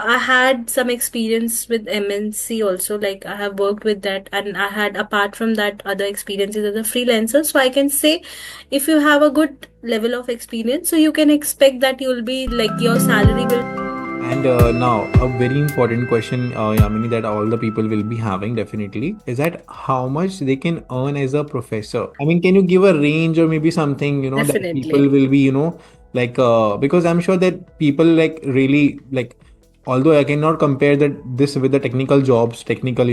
I had some experience with MNC also, like I have worked with that, and I had apart from that other experiences as a freelancer. So I can say if you have a good level of experience, so you can expect that you'll be like your salary will. And now, a very important question, Yamini, that all the people will be having definitely is that how much they can earn as a professor. I mean, can you give a range or maybe something, that people Definitely. will be, like, because I'm sure that people like really like, although I cannot compare that this with the technical jobs, technical,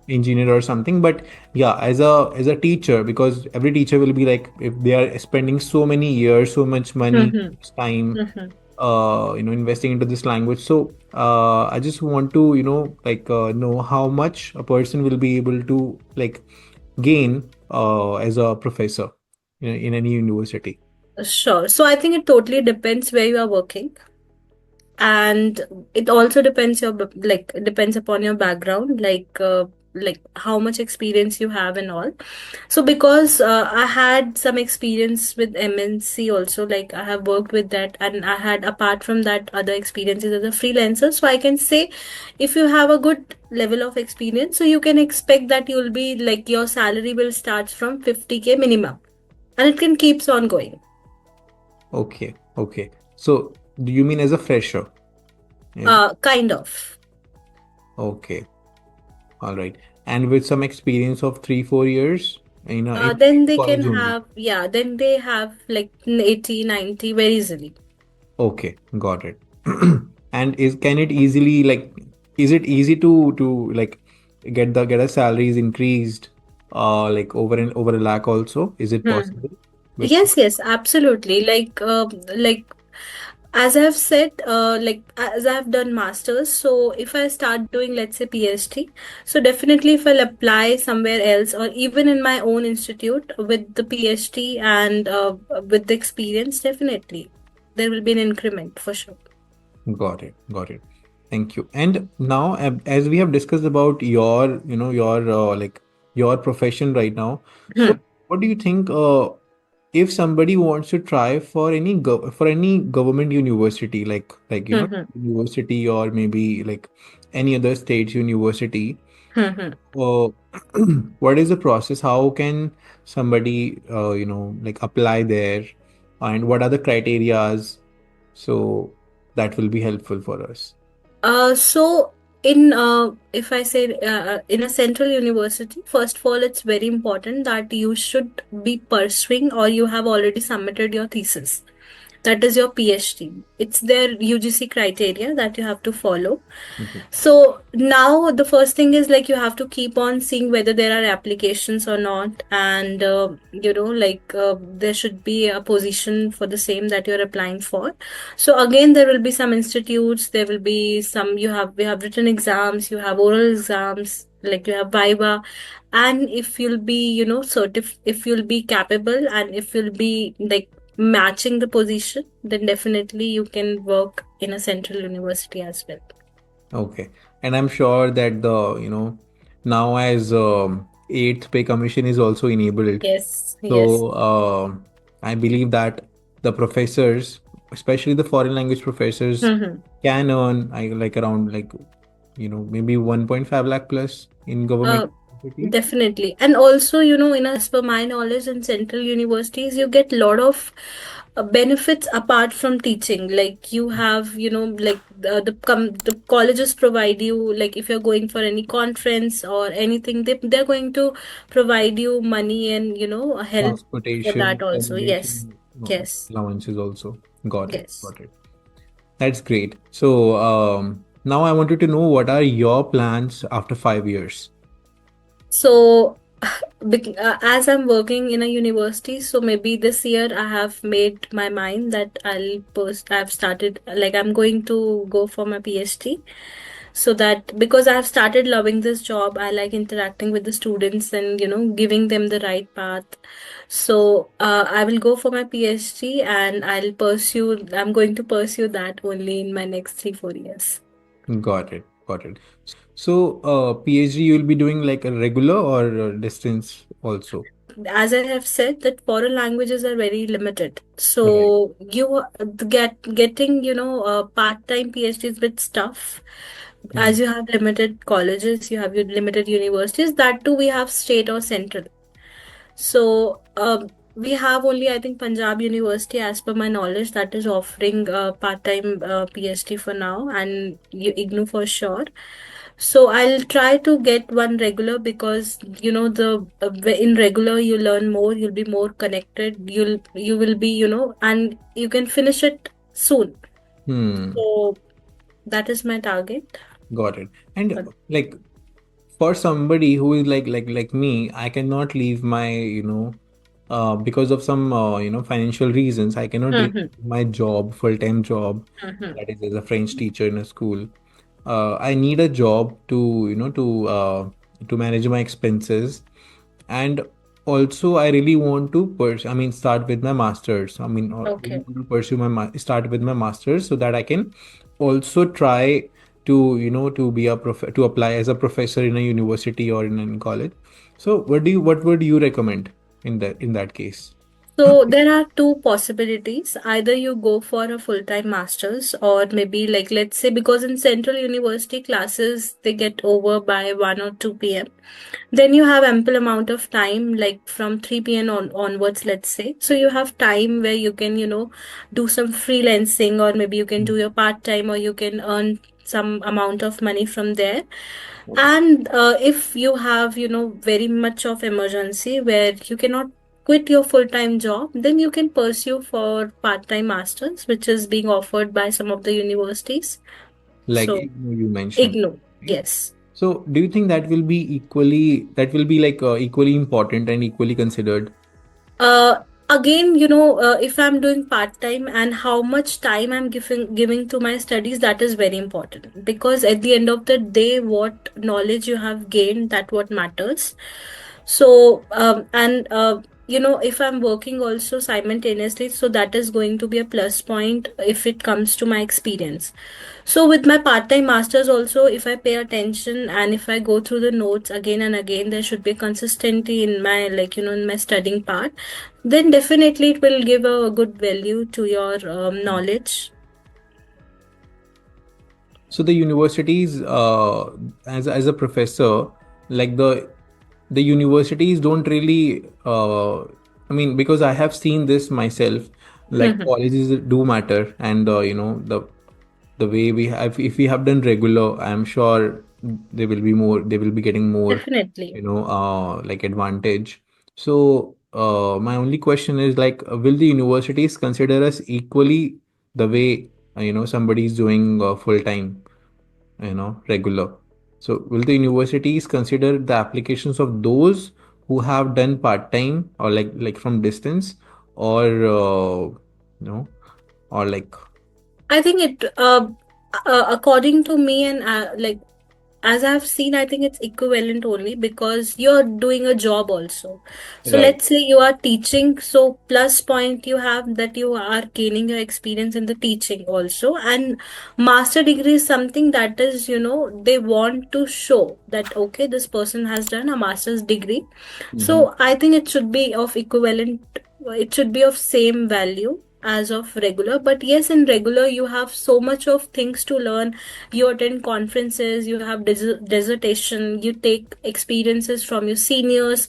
engineer or something, but yeah, as a teacher, because every teacher will be like, if they are spending so many years, so much money, Mm-hmm. time Mm-hmm. investing into this language. So I just want to like know how much a person will be able to like gain as a professor in any university. Sure. So I think it totally depends where you are working, and it also depends like depends upon your background, like how much experience you have and all. So because I had some experience with MNC also, like I have worked with that, and I had apart from that other experiences as a freelancer. So I can say if you have a good level of experience, so you can expect that you'll be like your salary will start from 50K minimum, and it can keeps on going. Okay, okay. So do you mean as a fresher? Yes. Kind of. Okay, all right. And with some experience of 3-4 years in Then they can college only. have, yeah, then they have like 80, 90 very easily. Okay, got it. And is can it easily like is it easy to like get a salaries increased like over a lakh also? Is it Hmm. possible with Yes, yes, absolutely. Like as I have said, like as I have done masters, so if I start doing, let's say, PhD, so definitely if I'll apply somewhere else or even in my own institute with the PhD and with the experience, definitely there will be an increment for sure. got it, got it. Thank you. And now as we have discussed about your your like your profession right now, so Hmm. what do you think if somebody wants to try for for any government university Hmm. Hmm. university or maybe like any other state university, Hmm. Hmm. uh, what is the process? How can somebody like apply there, and what are the criterias? So that will be helpful for us. So in if I say in a central university, first of all, it's very important that you should be pursuing or you have already submitted your thesis. That is your PhD. It's their UGC criteria that you have to follow. Okay. So now the first thing is like you have to keep on seeing whether there are applications or not, and there should be a position for the same that you're applying for. So again, there will be some institutes, there will be some we have written exams, you have oral exams, like you have Viva, and if you'll be if you'll be capable and if you'll be like matching the position, then definitely you can work in a central university as well. Okay. And I'm sure that the, now as eighth pay commission is also enabled. Yes, yes. So I believe that the professors, especially the foreign language professors, Hmm. can earn like around like, maybe 1.5 lakh plus in government Uh, universities. Definitely. And also, in as per my knowledge, in central universities, you get a lot of benefits apart from teaching. Like you have, like the colleges provide you, like if you're going for any conference or anything, they're going to provide you money and, help for Transportation, that also. Yes. accommodation, Yes. allowances also. Got it. Yes. Got it. That's great. So now I wanted to know what are your plans after 5 years? So, as I'm working in a university, so maybe this year I have made my mind that I've started, like, I'm going to go for my PhD. So that because I've started loving this job, I like interacting with the students and, giving them the right path. So, I will go for my PhD and I'm going to pursue that only in my next 3-4 years. Got it. Got it. So PhD you will be doing like a regular or distance also? as I have said, that foreign languages are very limited. Right. So getting, part-time PhD is a bit tough. Hmm. As you have limited colleges, you have your limited universities. That too, we have state or central. So we have only, I think, Punjab University, as per my knowledge, that is offering part-time PhD for now, and IGNU for sure. So I'll try to get one regular, because the in regular you learn more, you'll be more connected, you will be, and you can finish it soon. Hmm. So that is my target. Got it. And But like for somebody who is like me, I cannot leave my, because of some financial reasons, I cannot leave Mhm, my job, full-time job, mhm. that is as a French teacher in a school. I need a job to to manage my expenses, and also I really want to pursue, I mean, start with my masters. I mean, or really Okay. want to pursue my start with my masters, so that I can also try to to be a to apply as a professor in a university or in a college. So what would you recommend in that case? So there are two possibilities. Either you go for a full-time master's, or maybe, like, let's say, because in central university classes they get over by 1 or 2 p.m. Then you have ample amount of time, like from 3 p.m. onwards, let's say. So you have time where you can, do some freelancing, or maybe you can do your part-time, or you can earn some amount of money from there. And if you have, very much of emergency where you cannot quit your full-time job, then you can pursue for part-time masters, which is being offered by some of the universities. Like So you mentioned, IGNO, right? yes. So do you think that will be like equally important and equally considered? uh Again, if I'm doing part time, and how much time I'm giving to my studies, that is very important, because at the end of the day, what knowledge you have gained, that what matters. So and if I'm working also simultaneously, so that is going to be a plus point if it comes to my experience. So with my part-time masters also, if I pay attention and if I go through the notes again and again, there should be consistency in my, like, in my studying part. Then definitely it will give a good value to your knowledge. So the universities, as a professor, like the universities don't really, I mean, because I have seen this myself, like Mhm. colleges do matter, and the way we have, if we have done regular, I'm sure they will be getting more, Definitely. like advantage. So my only question is like, will the universities consider us equally the way somebody is doing full time, regular? So will the universities consider the applications of those who have done part time, or like from distance, or or like. I think according to me, and like, as I've seen, I think it's equivalent only, because you're doing a job also. So Right. let's say you are teaching, so plus point you have that you are gaining your experience in the teaching also. And master degree is something that is, they want to show that, okay, this person has done a master's degree. Mhm. So I think it should be of equivalent, it should be of same value as of regular. But yes, in regular you have so much of things to learn. You attend conferences, you have dissertation, you take experiences from your seniors.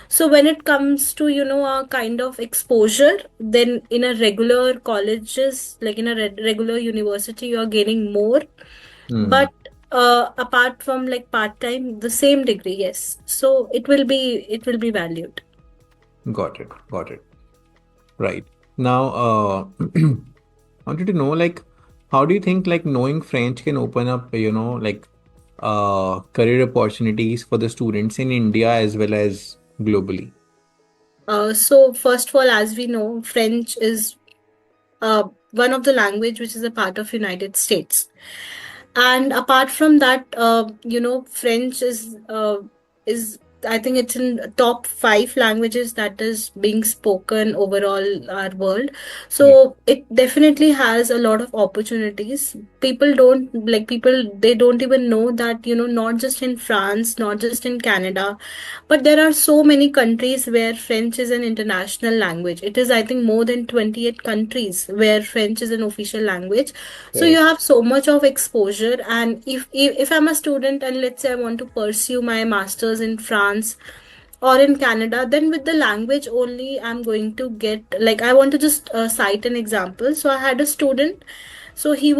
So when it comes to, a kind of exposure, then in a regular colleges, like in a regular university, you are gaining more. Hmm. But apart from, like, part time, the same degree, yes, so it will be valued. Got it. Got it. Right. Now, I wanted to know, like, how do you think like knowing French can open up, like career opportunities for the students in India as well as globally? So first of all, as we know, French is one of the language which is a part of United States. And apart from that, French is I think it's in top 5 languages that is being spoken overall our world. Yeah. So it definitely has a lot of opportunities. People they don't even know that, not just in France, not just in Canada, but there are so many countries where French is an international language. It is, I think, more than 28 countries where French is an official language. So you Correct. have so much of exposure. And if I'm a student and let's say I want to pursue my master's in France or in Canada, then with the language only, I'm going to get, like, I want to just cite an example. So I had a student. So he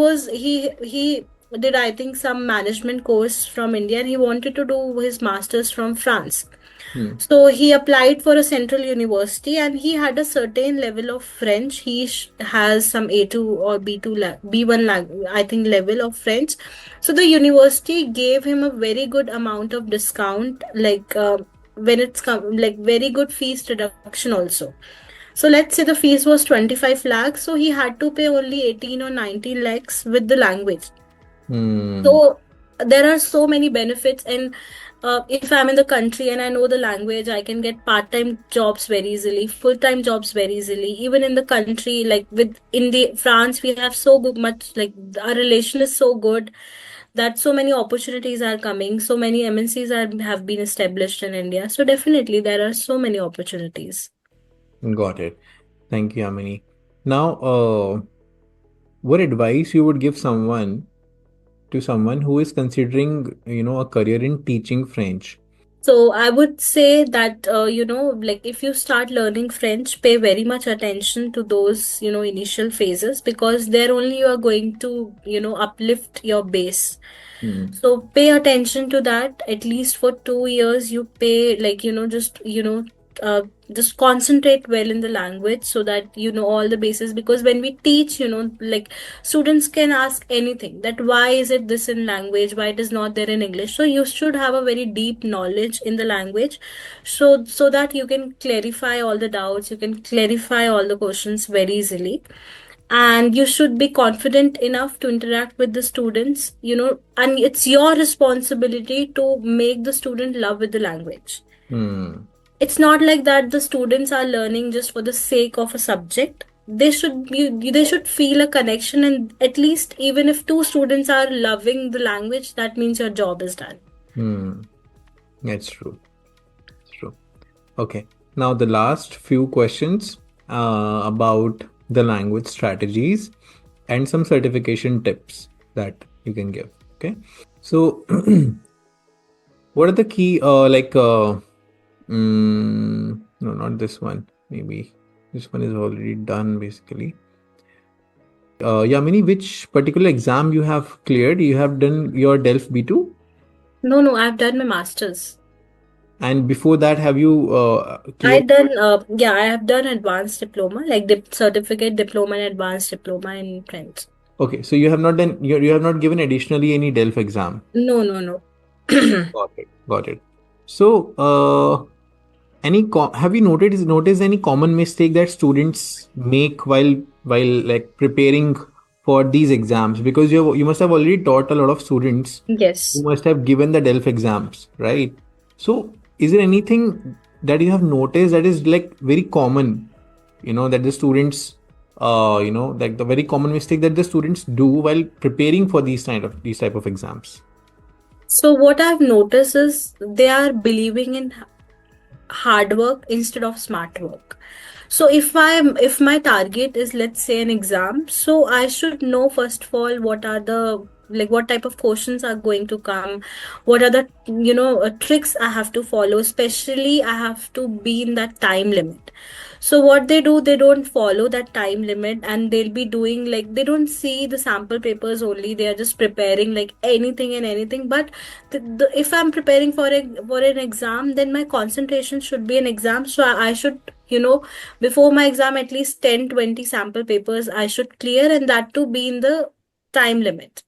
did, I think, some management course from India, and he wanted to do his master's from France. Hmm. So he applied for a central university, and he had a certain level of French. Has some A2 or B1 I think level of French. So the university gave him a very good amount of discount, like when it's come, like very good fees reduction also. So let's say the fees was 25 lakhs, so he had to pay only 18 or 19 lakhs with the language. Hmm. So there are so many benefits. And if I'm in the country and I know the language, I can get part-time jobs very easily, full-time jobs very easily. Even in the country, like with in the France, we have so good much, like our relation is so good that so many opportunities are coming. So many MNCs have been established in India. So definitely there are so many opportunities. Got it. Thank you, Amini. Now, what advice you would give someone who is considering, a career in teaching French? So I would say that, like if you start learning French, pay very much attention to those, initial phases, because there only you are going to, uplift your base. Hmm. So pay attention to that. At least for 2 years, you pay, like, uh, just concentrate well in the language so that you know all the bases. Because when we teach, like students can ask anything, that why is it this in language, why it is not there in English. So you should have a very deep knowledge in the language, so that you can clarify all the doubts, you can clarify all the questions very easily. And you should be confident enough to interact with the students, and it's your responsibility to make the student love with the language. Hmm. It's not like that the students are learning just for the sake of a subject. They should feel a connection, and at least even if two students are loving the language, that means your job is done. Hmm. That's true. That's true. Okay. Now, the last few questions about the language strategies and some certification tips that you can give. Okay. So, what are the key, no, not this one. Maybe this one is already done basically. Yamini, which particular exam you have cleared? You have done your DELF B2, No, no, I've done my masters. and before that, have you I cleared? done yeah, I have done advanced diploma, like certificate diploma and advanced diploma in French. Okay, so you have not done, you have not given additionally any DELF exam. No, no, no. Got it. Got it. So, have you noticed any common mistake that students make while like preparing for these exams? Because you must have already taught a lot of students who Yes. must have given the DELF exams, right? So, is there anything that you have noticed that is like very common, that the students, like the very common mistake that the students do while preparing for these type of exams? So what I've noticed is they are believing in hard work instead of smart work. So if my target is, let's say, an exam, so I should know first of all what are the, like, what type of questions are going to come, what are the, tricks I have to follow. Especially I have to be in that time limit. So what they do, they don't follow that time limit, and they'll be doing, like, they don't see the sample papers only, they are just preparing like anything and anything. But if I'm preparing for an exam, then my concentration should be an exam. So I should, before my exam, at least 10-20 sample papers I should clear, and that to be in the time limit.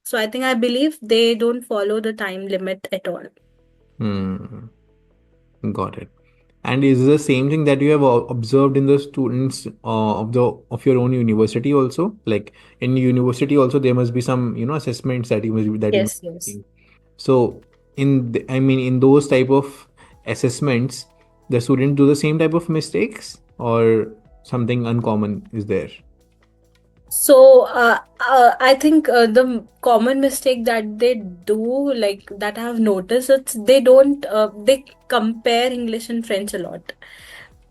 So I think, I believe they don't follow the time limit at all. Hmm. Got it. And is the same thing that you have observed in the students of your own university also? Like in university also, there must be some assessments that you must be Yes, yes. taking. So I mean, in those type of assessments, the students do the same type of mistakes, or something uncommon is there? So, I think the common mistake that they do, like that I have noticed, it's they compare English and French a lot.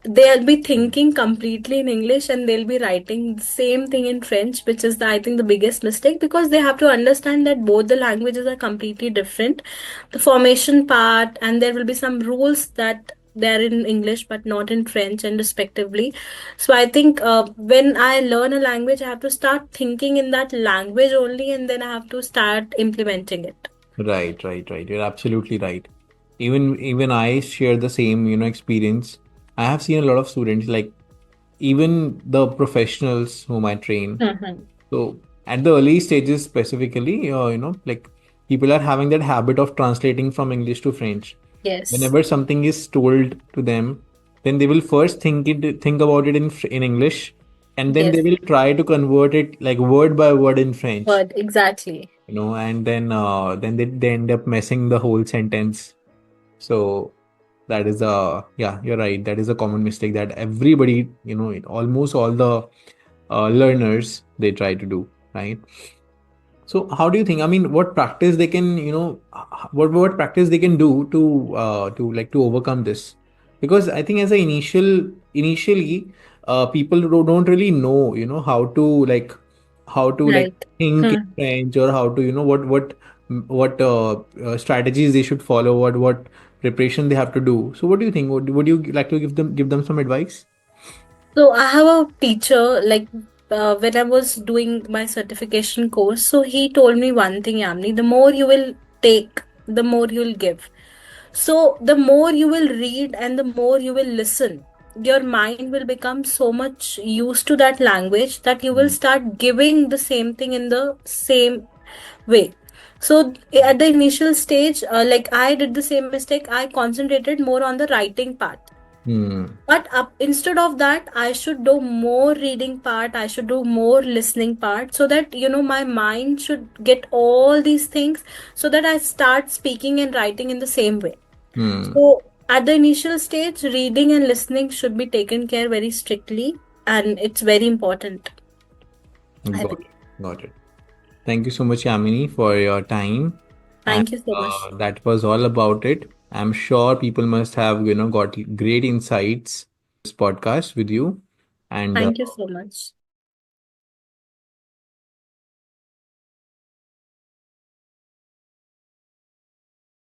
They'll be thinking completely in English and they'll be writing the same thing in French, which is I think the biggest mistake, because they have to understand that both the languages are completely different. The formation part, and there will be some rules that they're in English but not in French, and respectively. So I think when I learn a language, I have to start thinking in that language only, and then I have to start implementing it. Right, right, right. You're absolutely right. Even I share the same, experience. I have seen a lot of students, like even the professionals whom I train. Mhm. So at the early stages specifically, like people are having that habit of translating from English to French. Yes. Whenever something is told to them, then they will first think about it in English, and then they Yes. will try to convert it like word by word in French. Word exactly. And then they end up messing the whole sentence. So that is yeah, you're right. That is a common mistake that everybody, almost all the learners, they try to do, right? So how do you think? I mean, what practice they can, what practice they can do to overcome this? Because I think as a initially, people don't really know, how to like Right. think in Hmm. French, or how to, what strategies they should follow, what preparation they have to do. So what do you think? Would you like to give them some advice? So I have a teacher, like when I was doing my certification course. So he told me one thing, Yamni: the more you will take, the more you will give. So the more you will read and the more you will listen, your mind will become so much used to that language that you will Mm. start giving the same thing in the same way. So at the initial stage, like I did the same mistake. I concentrated more on the writing part, Hmm. but instead of that, I should do more reading part, I should do more listening part, so that my mind should get all these things, so that I start speaking and writing in the same way. Hmm. So at the initial stage, reading and listening should be taken care very strictly, and it's very important, I Got believe. it. Got it. Thank you so much, Yamini, for your time. And Thank you so much. that was all about it. I'm sure people must have, got great insights this podcast with you. And Thank you so much.